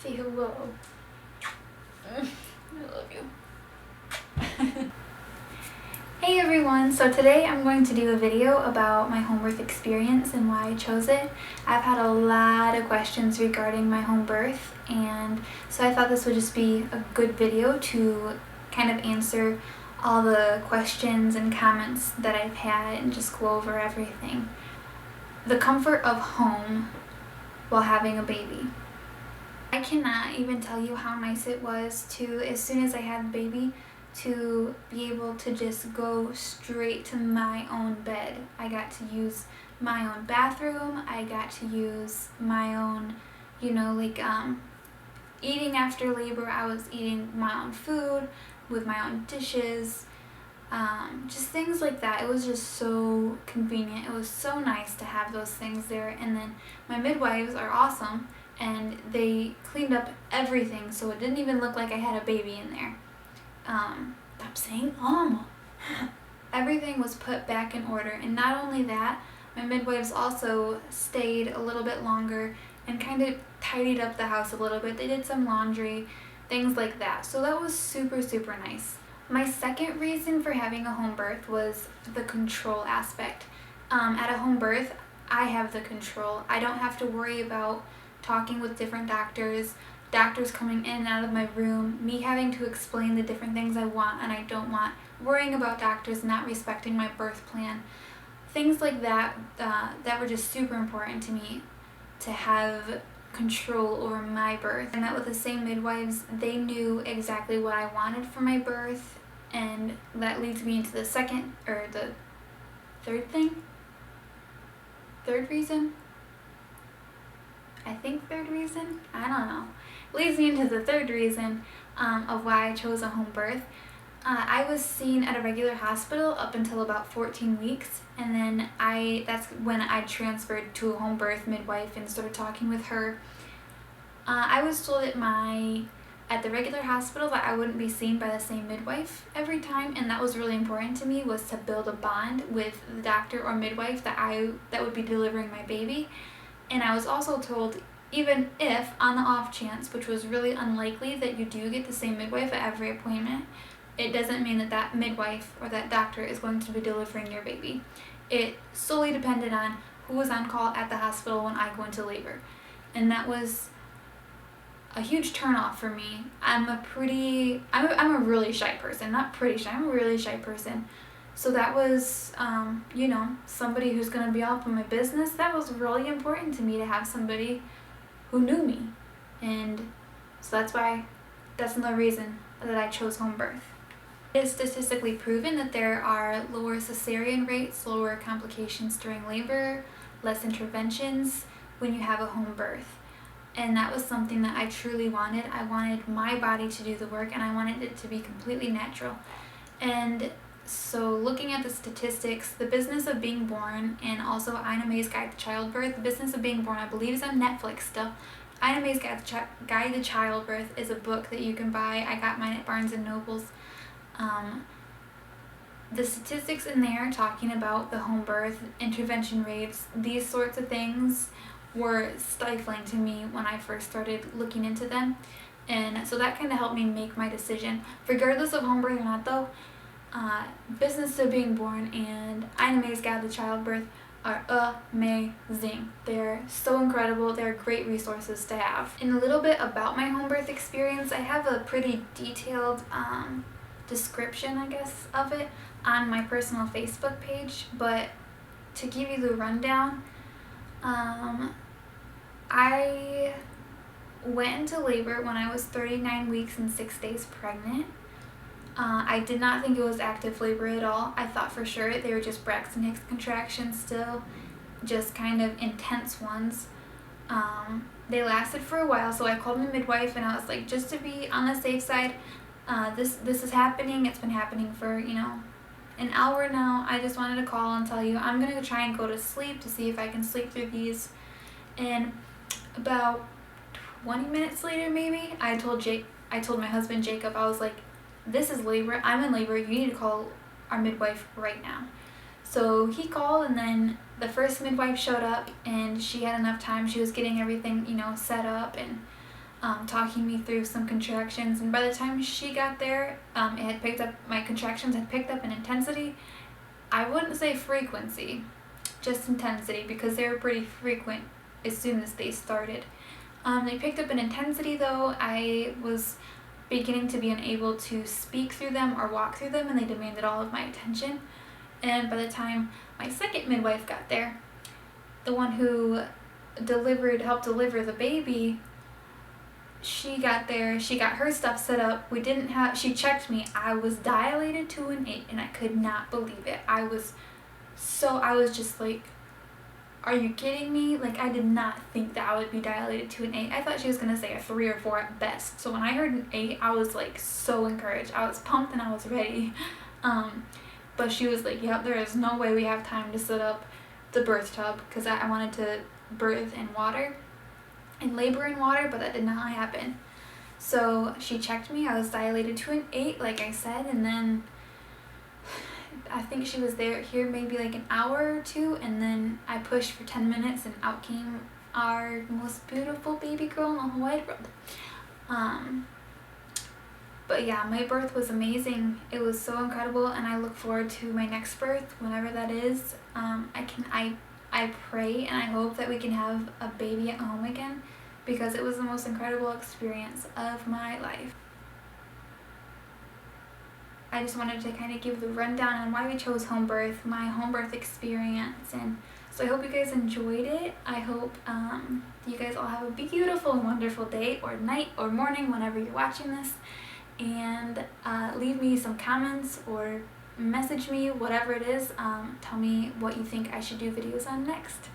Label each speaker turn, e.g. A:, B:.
A: Say hello. I love you. Hey everyone, so today I'm going to do a video about my home birth experience and why I chose it. I've had a lot of questions regarding my home birth, and so I thought this would just be a good video to kind of answer all the questions and comments that I've had and just go over everything. The comfort of home while having a baby. I cannot even tell you how nice it was to, as soon as I had the baby, to be able to just go straight to my own bed. I got to use my own bathroom. I got to use my own, eating after labor. I was eating my own food with my own dishes, just things like that. It was just so convenient. It was so nice to have those things there. And then my midwives are awesome, and they cleaned up everything so it didn't even look like I had a baby in there. Stop saying everything was put back in order, and not only that, my midwives also stayed a little bit longer and kind of tidied up the house a little bit. They did some laundry, things like that. So that was super, super nice. My second reason for having a home birth was the control aspect. At a home birth, I have the control. I don't have to worry about talking with different doctors coming in and out of my room, me having to explain the different things I want and I don't want, worrying about doctors not respecting my birth plan. Things like that, that were just super important to me, to have control over my birth. I met with the same midwives. They knew exactly what I wanted for my birth, and that leads me into the third reason? I don't know. Leads me into the third reason of why I chose a home birth. I was seen at a regular hospital up until about 14 weeks, and then that's when I transferred to a home birth midwife and started talking with her. I was told at the regular hospital that I wouldn't be seen by the same midwife every time, and that was really important to me, was to build a bond with the doctor or midwife that would be delivering my baby. And I was also told, even if on the off chance, which was really unlikely, that you do get the same midwife at every appointment, it doesn't mean that that midwife or that doctor is going to be delivering your baby. It solely depended on who was on call at the hospital when I go into labor. And that was a huge turnoff for me. I'm a really shy person. Not pretty shy, I'm a really shy person. So that was, somebody who's going to be all up in my business. That was really important to me, to have somebody who knew me. And so that's another reason that I chose home birth. It is statistically proven that there are lower cesarean rates, lower complications during labor, less interventions when you have a home birth. And that was something that I truly wanted. I wanted my body to do the work, and I wanted it to be completely natural. And so looking at the statistics, the Business of Being Born, and also Ina May's Guide to Childbirth. The Business of Being Born, I believe, is on Netflix still. Ina May's Guide to Childbirth is a book that you can buy. I got mine at Barnes & Noble's. The statistics in there talking about the home birth, intervention rates, these sorts of things were stifling to me when I first started looking into them. And so that kind of helped me make my decision. Regardless of home birth or not though, Business of Being Born and Ina May's Guide to Childbirth are amazing. They're so incredible. They're great resources to have. And a little bit about my home birth experience, I have a pretty detailed description, I guess, of it on my personal Facebook page, but to give you the rundown, I went into labor when I was 39 weeks and 6 days pregnant. I did not think it was active labor at all. I thought for sure they were just Braxton Hicks contractions still, just kind of intense ones. They lasted for a while, so I called my midwife and I was like, just to be on the safe side, this is happening. It's been happening for, an hour now. I just wanted to call and tell you I'm going to try and go to sleep to see if I can sleep through these. And about 20 minutes later maybe, I told my husband Jacob, I was like, this is labor. I'm in labor. You need to call our midwife right now. So he called, and then the first midwife showed up, and she had enough time. She was getting everything, set up, and talking me through some contractions, and by the time she got there, my contractions had picked up in intensity. I wouldn't say frequency, just intensity, because they were pretty frequent as soon as they started. They picked up in intensity though. I was beginning to be unable to speak through them or walk through them, and they demanded all of my attention. And by the time my second midwife got there, the one who helped deliver the baby, she got there, she got her stuff set up. She checked me. I was dilated to an 8, and I could not believe it. I was just like, are you kidding me? Like, I did not think that I would be dilated to an 8. I thought she was gonna say a 3 or 4 at best. So when I heard an 8, I was like so encouraged. I was pumped and I was ready. But she was like, yep, there is no way we have time to set up the birth tub, because I wanted to birth in water and labor in water, but that did not happen. So she checked me. I was dilated to an 8, like I said, and then I think she was here maybe like an hour or 2, and then I pushed for 10 minutes, and out came our most beautiful baby girl in the whole wide world. But yeah, my birth was amazing. It was so incredible, and I look forward to my next birth, whenever that is. I pray and I hope that we can have a baby at home again, because it was the most incredible experience of my life. I just wanted to kind of give the rundown on why we chose home birth, my home birth experience, and so I hope you guys enjoyed it. I hope you guys all have a beautiful and wonderful day or night or morning whenever you're watching this, and leave me some comments or message me, whatever it is. Tell me what you think I should do videos on next.